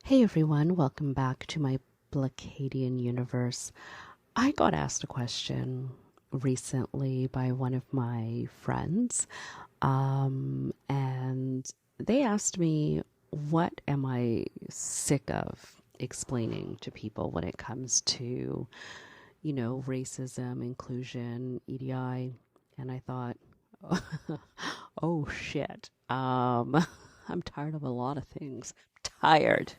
Hey everyone, welcome back to my Blacadian universe. I got asked a question recently by one of my friends, and they asked me, what am I sick of explaining to people when it comes to, racism, inclusion, EDI? And I thought, oh shit, I'm tired of a lot of things. Tired.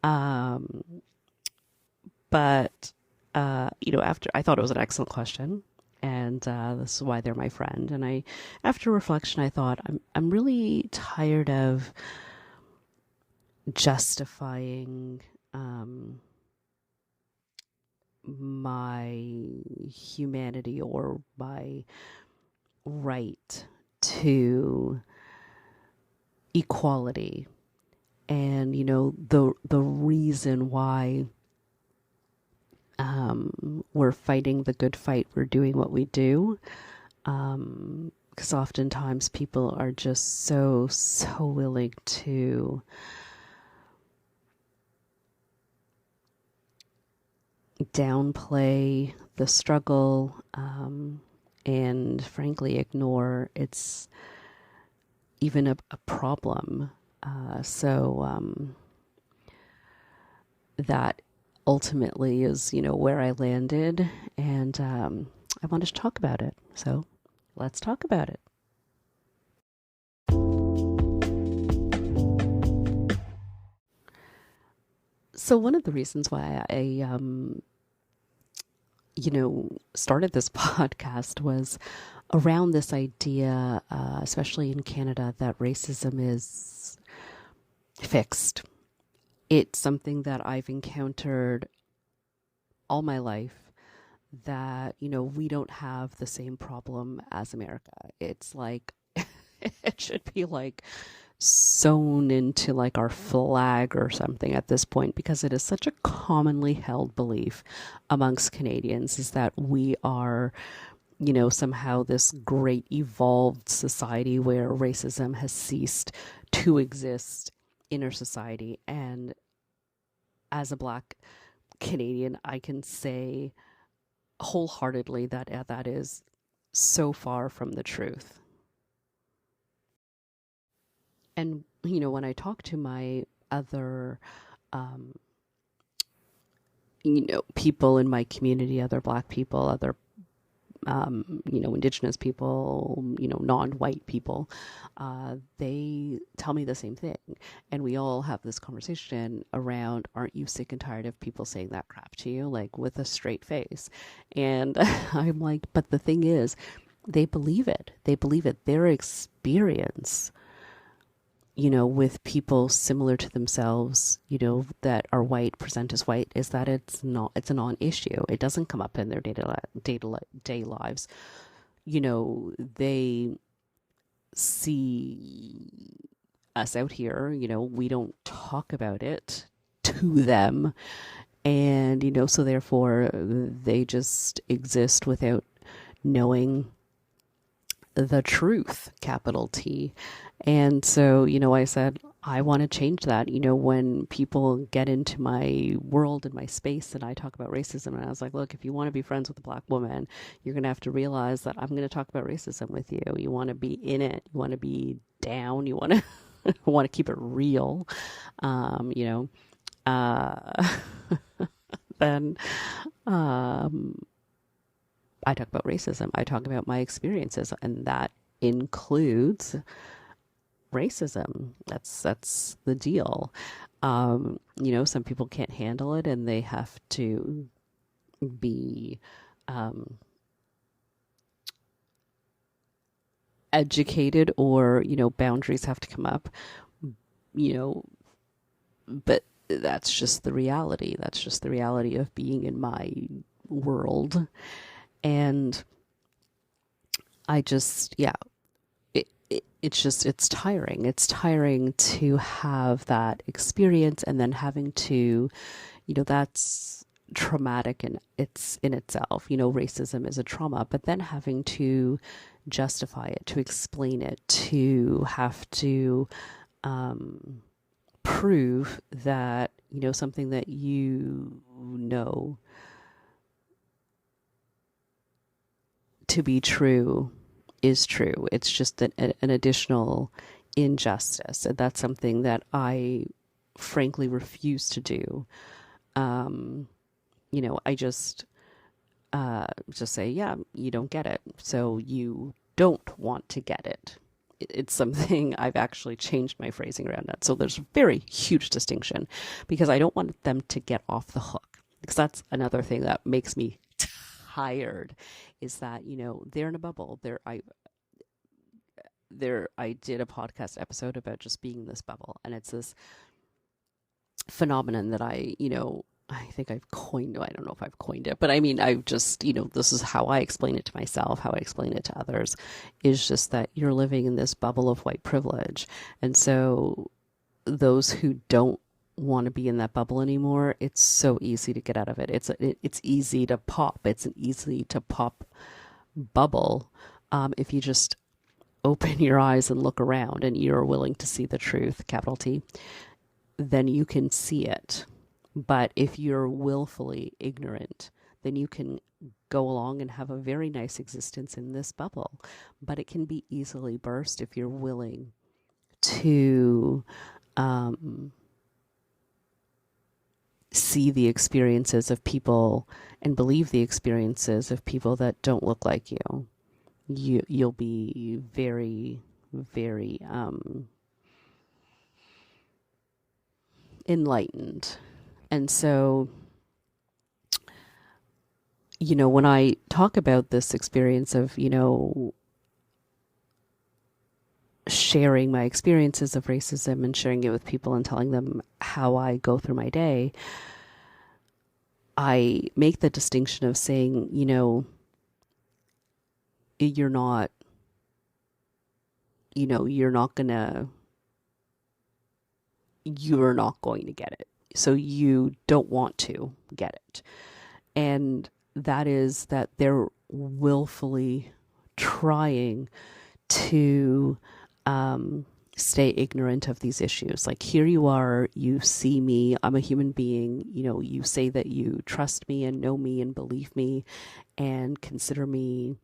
Um, but after I thought it was an excellent question, and this is why they're my friend. And after reflection, I thought I'm really tired of justifying my humanity or my right to equality, and the reason why we're fighting the good fight. We're doing what we do. Because oftentimes people are just so willing to downplay the struggle, and frankly ignore it's even a problem. So that ultimately is, where I landed, and I wanted to talk about it. So let's talk about it. So one of the reasons why I started this podcast was around this idea, especially in Canada, that racism is fixed. It's something that I've encountered all my life, that, we don't have the same problem as America. It's like, it should be like sewn into like our flag or something at this point, because it is such a commonly held belief amongst Canadians, is that we are, somehow this great evolved society where racism has ceased to exist in our society. And as a Black Canadian, I can say wholeheartedly that that is so far from the truth. And, when I talk to my other, um, people in my community, other Black people, other, Indigenous people, non-white people, they tell me the same thing. And we all have this conversation around, aren't you sick and tired of people saying that crap to you, like with a straight face? And I'm like, but the thing is, they believe it. They believe it. Their experience, with people similar to themselves, that are white, present as white, is that it's a non-issue. It doesn't come up in their day lives. They see us out here, we don't talk about it to them. And, so therefore they just exist without knowing the truth, capital T. And so, I said, I want to change that. When people get into my world and my space and I talk about racism, and I was like, look, if you want to be friends with a Black woman, you're going to have to realize that I'm going to talk about racism with you. You want to be in it. You want to be down. You want to want to keep it real. You know, then I talk about racism. I talk about my experiences, and that includes racism. That's the deal. Some people can't handle it, and they have to be educated, or boundaries have to come up. You know, but that's just the reality. That's just the reality of being in my world. And I just, yeah, it's tiring. It's tiring to have that experience, and then having to, that's traumatic, and it's in itself. Racism is a trauma, but then having to justify it, to explain it, to have to prove that, something that know to be true is true. It's just an additional injustice. And that's something that I frankly refuse to do. I just say, yeah, you don't get it. So you don't want to get it. It's something I've actually changed my phrasing around that. So there's a very huge distinction, because I don't want them to get off the hook. Because that's another thing that makes me tired, is that, they're in a bubble. I did a podcast episode about just being in this bubble, and it's this phenomenon that I think I've coined. I don't know if I've coined it, but I mean, I've just, this is how I explain it to myself, how I explain it to others, is just that you're living in this bubble of white privilege. And so those who don't want to be in that bubble anymore, it's so easy to get out of it. It's easy to pop. It's an easy to pop bubble if you just open your eyes and look around and you're willing to see the truth, capital T, then you can see it. But if you're willfully ignorant, then you can go along and have a very nice existence in this bubble. But it can be easily burst if you're willing to see the experiences of people and believe the experiences of people that don't look like you. You'll be very, very enlightened. And so, when I talk about this experience of, sharing my experiences of racism and sharing it with people and telling them how I go through my day, I make the distinction of saying, you're not going to get it. So you don't want to get it. And that is that they're willfully trying to stay ignorant of these issues. Like, here you are, you see me, I'm a human being, you say that you trust me and know me and believe me and consider me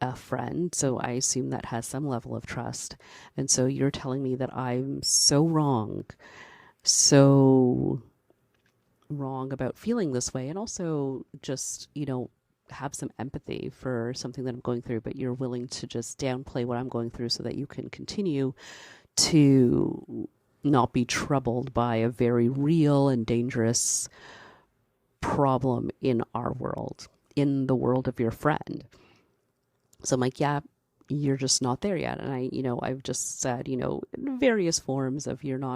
a friend. So I assume that has some level of trust. And so you're telling me that I'm so wrong about feeling this way, and also just, have some empathy for something that I'm going through, but you're willing to just downplay what I'm going through so that you can continue to not be troubled by a very real and dangerous problem in our world, in the world of your friend. So I'm like, yeah, you're just not there yet. And I've just said, in various forms of you're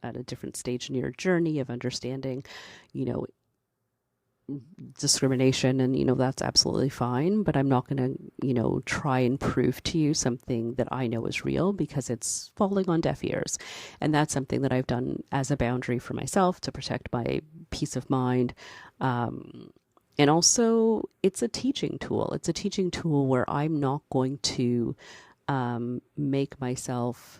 at a different stage in your journey of understanding, discrimination, and, that's absolutely fine, but I'm not going to, try and prove to you something that I know is real, because it's falling on deaf ears. And that's something that I've done as a boundary for myself to protect my peace of mind. And also, it's a teaching tool. It's a teaching tool where I'm not going to make myself,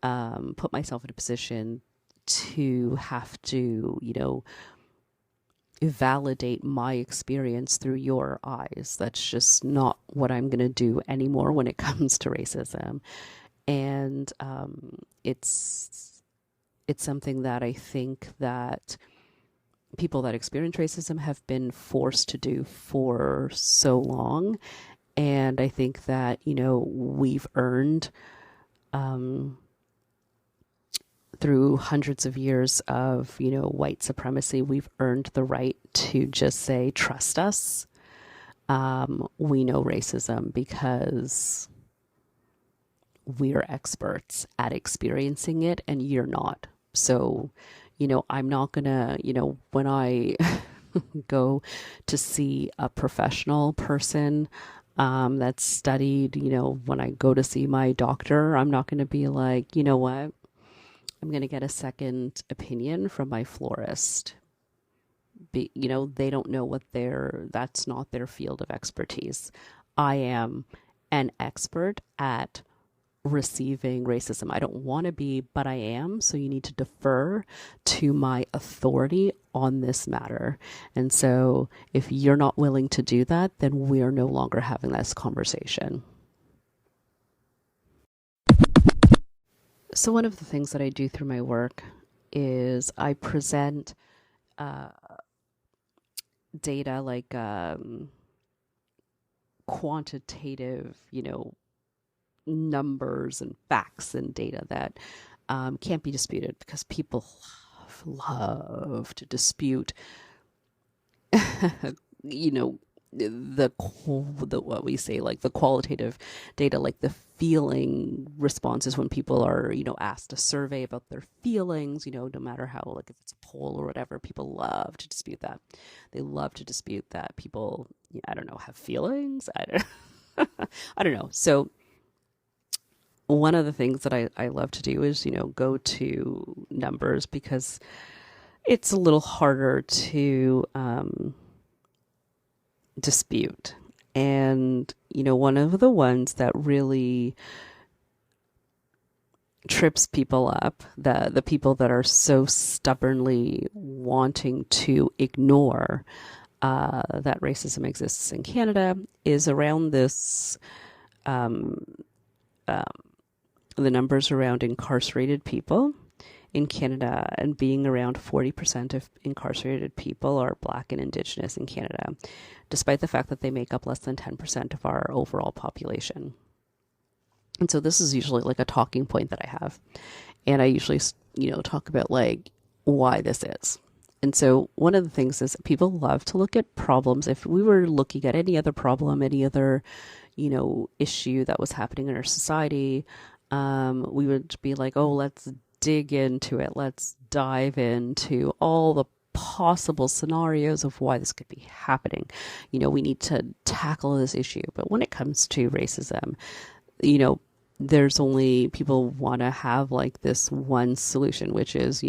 put myself in a position to have to, validate my experience through your eyes. That's just not what I'm going to do anymore when it comes to racism. And it's something that I think that people that experience racism have been forced to do for so long. And I think that, we've earned, through hundreds of years of, white supremacy, we've earned the right to just say, trust us. We know racism because we are experts at experiencing it and you're not. So, I'm not gonna, when I go to see a professional person that's studied, when I go to see my doctor, I'm not going to be like, you know what? I'm going to get a second opinion from my florist. They don't know that's not their field of expertise. I am an expert at receiving racism. I don't want to be, but I am. So you need to defer to my authority on this matter. And so if you're not willing to do that, then we are no longer having this conversation. So one of the things that I do through my work is I present data like quantitative, numbers and facts and data that can't be disputed, because people love to dispute, the what we say, like the qualitative data, like the feeling responses when people are, asked a survey about their feelings, no matter how, like if it's a poll or whatever, people love to dispute that. They love to dispute that people, I don't know, have feelings. I don't know. So one of the things that I love to do is, go to numbers, because it's a little harder to dispute. And, one of the ones that really trips people up, the people that are so stubbornly wanting to ignore that racism exists in Canada, is around this, the numbers around incarcerated people in Canada, and being around 40% of incarcerated people are Black and Indigenous in Canada, despite the fact that they make up less than 10% of our overall population. And so this is usually like a talking point that I have. And I usually, talk about like why this is. And so one of the things is people love to look at problems. If we were looking at any other problem, any other, issue that was happening in our society, we would be like, oh, let's dig into it. Let's dive into all the possible scenarios of why this could be happening. We need to tackle this issue. But when it comes to racism, there's only, people want to have like this one solution, which is,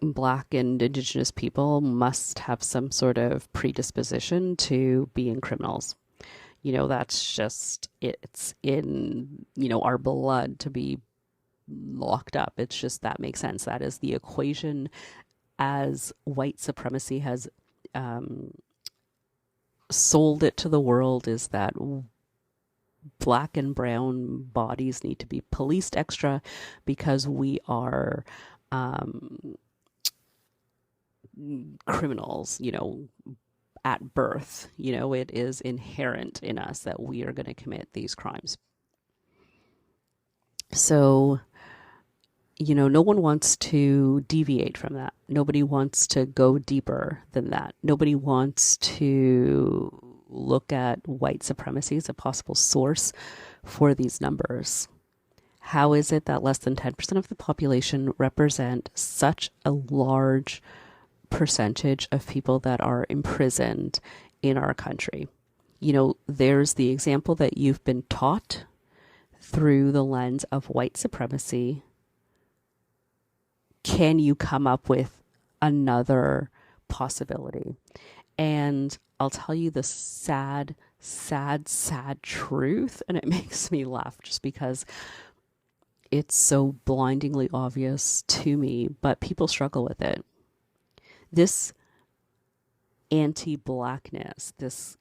Black and Indigenous people must have some sort of predisposition to being criminals. That's just, it's in, our blood to be locked up. It's just, that makes sense. That is the equation as white supremacy has sold it to the world, is that Black and brown bodies need to be policed extra because we are criminals, at birth. It is inherent in us that we are going to commit these crimes. So, no one wants to deviate from that. Nobody wants to go deeper than that. Nobody wants to look at white supremacy as a possible source for these numbers. How is it that less than 10% of the population represent such a large percentage of people that are imprisoned in our country? There's the example that you've been taught through the lens of white supremacy. Can you come up with another possibility? And I'll tell you the sad truth, and it makes me laugh just because it's so blindingly obvious to me, but people struggle with it. This anti-Blackness, this,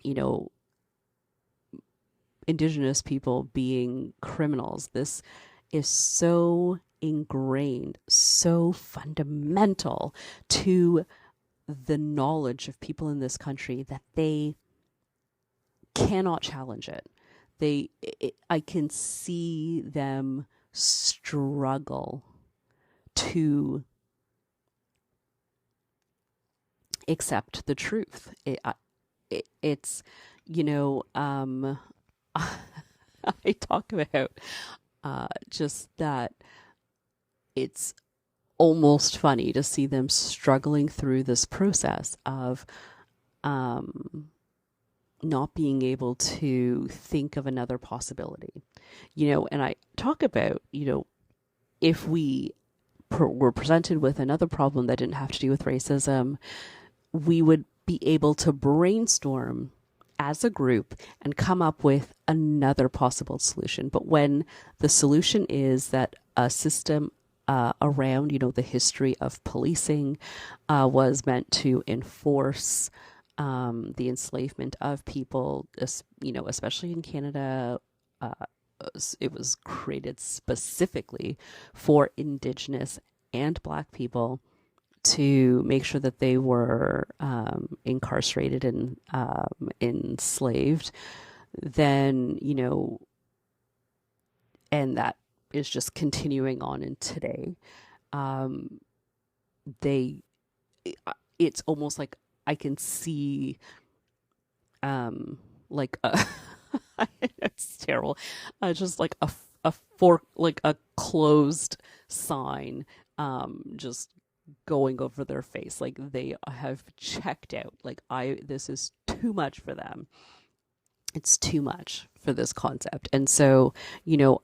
Indigenous people being criminals, this is so ingrained, so fundamental to the knowledge of people in this country that they cannot challenge it. I can see them struggle to accept the truth. It's, I talk about just that it's almost funny to see them struggling through this process of not being able to think of another possibility. And I talk about, if we were presented with another problem that didn't have to do with racism, we would be able to brainstorm as a group and come up with another possible solution. But when the solution is that a system around, the history of policing was meant to enforce the enslavement of people, especially in Canada. It was created specifically for Indigenous and Black people to make sure that they were incarcerated and enslaved, then, and that is just continuing on in today. Um, they, it's almost like I can see, like a, it's terrible, just like a fork, like a closed sign, just going over their face, like they have checked out, like this is too much for them, it's too much for this concept. And so,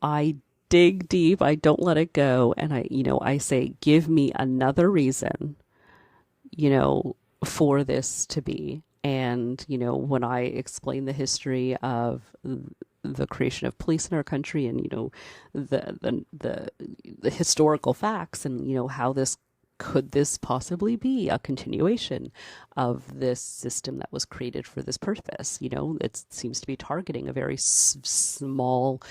I dig deep, I don't let it go, and I say, give me another reason, for this to be. And when I explain the history of the creation of police in our country, and the historical facts, and how could this possibly be a continuation of this system that was created for this purpose? It seems to be targeting a very small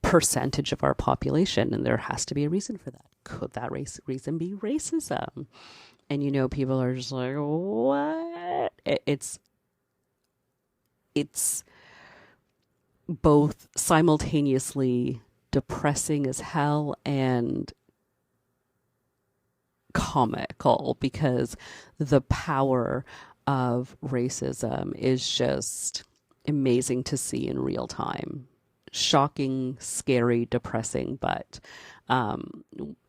percentage of our population, and there has to be a reason for that. Could that reason be racism? And people are just like, what? It's both simultaneously depressing as hell and comical, because the power of racism is just amazing to see in real time. Shocking, scary, depressing, but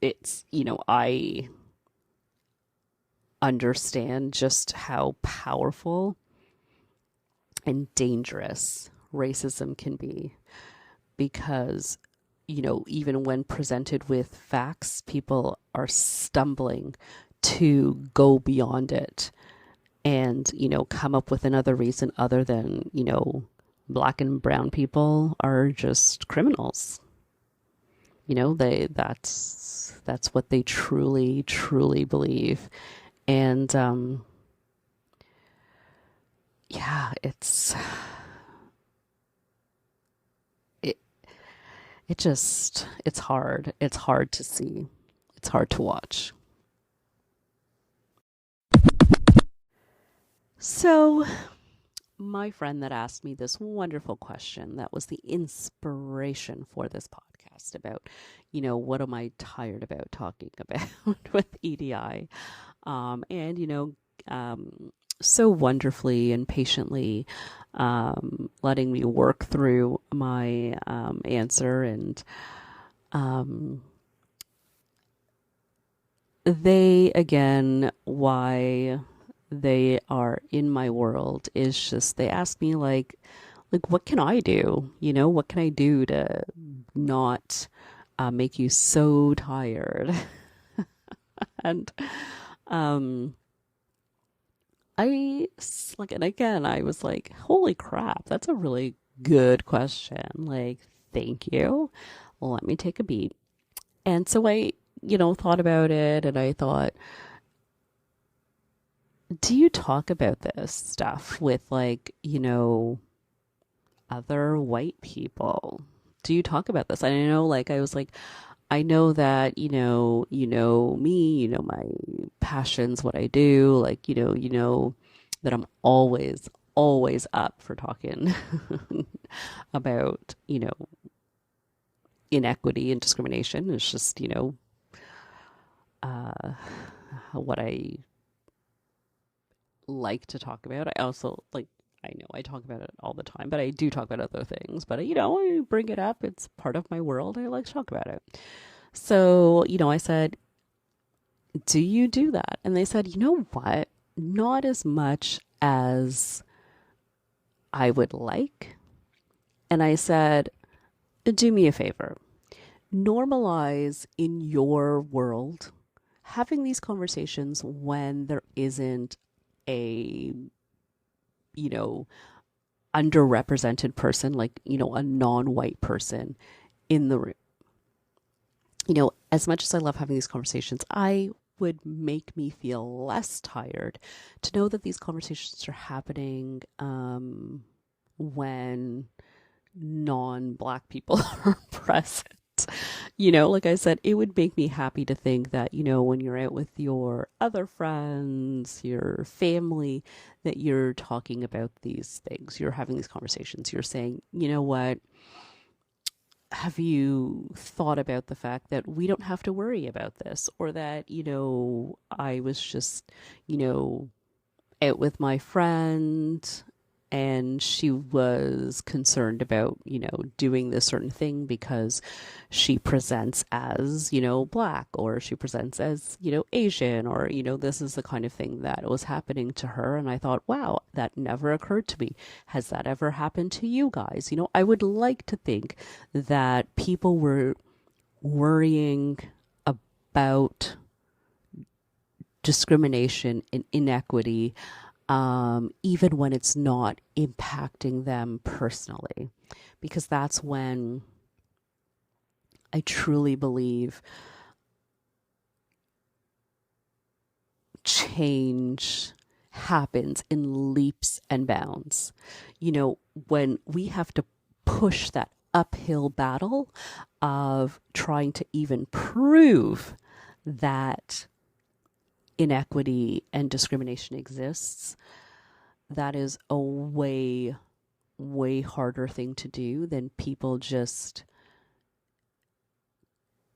it's, I understand just how powerful and dangerous racism can be, because even when presented with facts, people are stumbling to go beyond it and come up with another reason other than Black and brown people are just criminals. That's what they truly believe. And yeah, it's hard. It's hard to see. It's hard to watch. So, my friend that asked me this wonderful question, that was the inspiration for this podcast about, what am I tired about talking about with EDI? And, so wonderfully and patiently letting me work through my answer. And they, again, why they are in my world is just, they ask me like what can I do? What can I do to not make you so tired? And and again, I was like, holy crap, that's a really good question. Like, thank you. Let me take a beat. And so I, thought about it, and I thought, do you talk about this stuff with other white people? Do you talk about this? I know, I was like, I know that, me, my passions, what I do, that I'm always up for talking about, inequity and discrimination. It's just, what I like to talk about. I also I know I talk about it all the time, but I do talk about other things. But I bring it up. It's part of my world. I like to talk about it. So, I said, do you do that? And they said, you know what? Not as much as I would like. And I said, do me a favor. Normalize in your world having these conversations when there isn't a underrepresented person, like, a non-white person in the room. As much as I love having these conversations, I would make me feel less tired to know that these conversations are happening when non-black people are present. Like I said, it would make me happy to think that, when you're out with your other friends, your family, that you're talking about these things, you're having these conversations, you're saying, you know what, have you thought about the fact that we don't have to worry about this? Or that, I was just, out with my friend and she was concerned about, doing this certain thing because she presents as, black, or she presents as, Asian, or, this is the kind of thing that was happening to her. And I thought, wow, that never occurred to me. Has that ever happened to you guys? I would like to think that people were worrying about discrimination and inequity, even when it's not impacting them personally, because that's when I truly believe change happens in leaps and bounds. When we have to push that uphill battle of trying to even prove that inequity and discrimination exists, that is a way, way harder thing to do than people just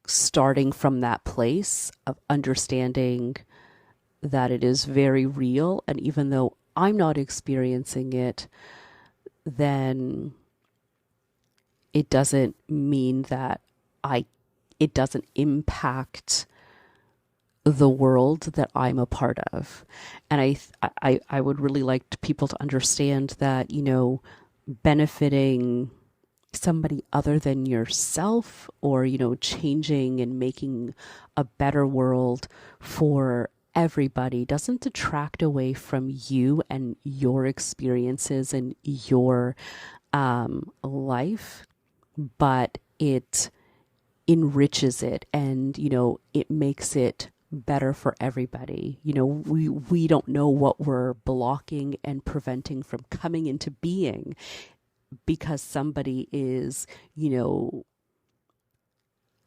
starting from that place of understanding that it is very real. And even though I'm not experiencing it, then it doesn't mean that it doesn't impact the world that I'm a part of. And I would really like people to understand that, benefiting somebody other than yourself, or, changing and making a better world for everybody doesn't detract away from you and your experiences and your life, but it enriches it, and it makes it better for everybody. We don't know what we're blocking and preventing from coming into being because somebody is,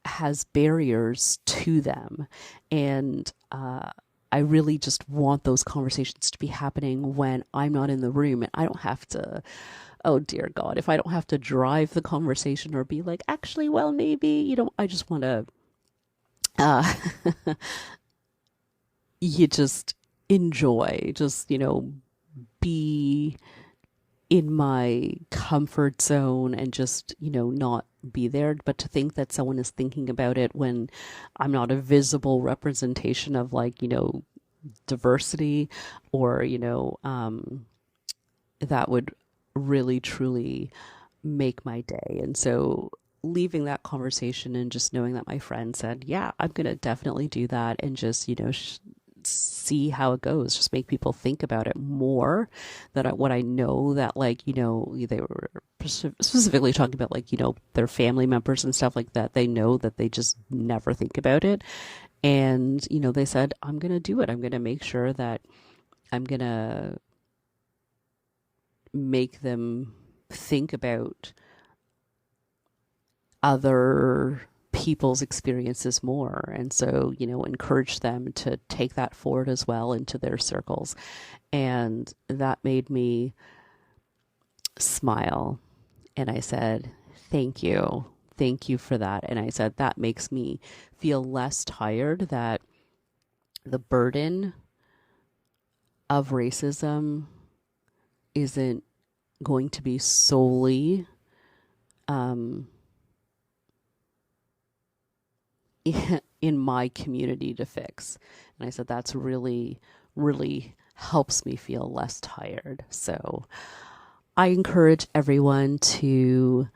has barriers to them. And I really just want those conversations to be happening when I'm not in the room, and I don't have to, oh dear God, if I don't have to drive the conversation or be like, actually, well, maybe, I just want to you just enjoy, just, be in my comfort zone and just, not be there. But to think that someone is thinking about it when I'm not a visible representation of, like, diversity, or, that would really, truly make my day. And so leaving that conversation and just knowing that my friend said, yeah, I'm going to definitely do that, and just, see how it goes, just make people think about it more. What I know that, like, they were specifically talking about, like, their family members and stuff like that. They know that they just never think about it. And, they said, I'm going to do it. I'm going to make sure that I'm going to make them think about other people's experiences more. And so, encourage them to take that forward as well into their circles. And that made me smile. And I said, thank you. Thank you for that. And I said, that makes me feel less tired, that the burden of racism isn't going to be solely in my community to fix. And I said, that's really, really helps me feel less tired. So I encourage everyone to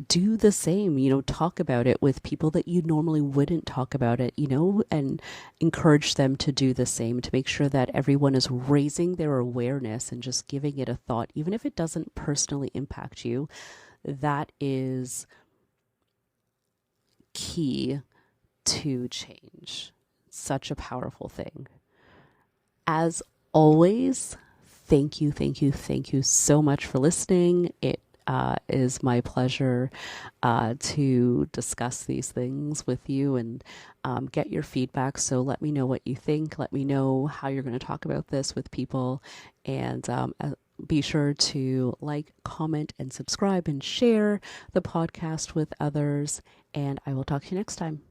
do the same, talk about it with people that you normally wouldn't talk about it, and encourage them to do the same, to make sure that everyone is raising their awareness and just giving it a thought, even if it doesn't personally impact you. That is key to change. Such a powerful thing. As always, thank you so much for listening. It is my pleasure to discuss these things with you and get your feedback. So let me know what you think. Let me know how you're going to talk about this with people. And be sure to like, comment, and subscribe and share the podcast with others. And I will talk to you next time.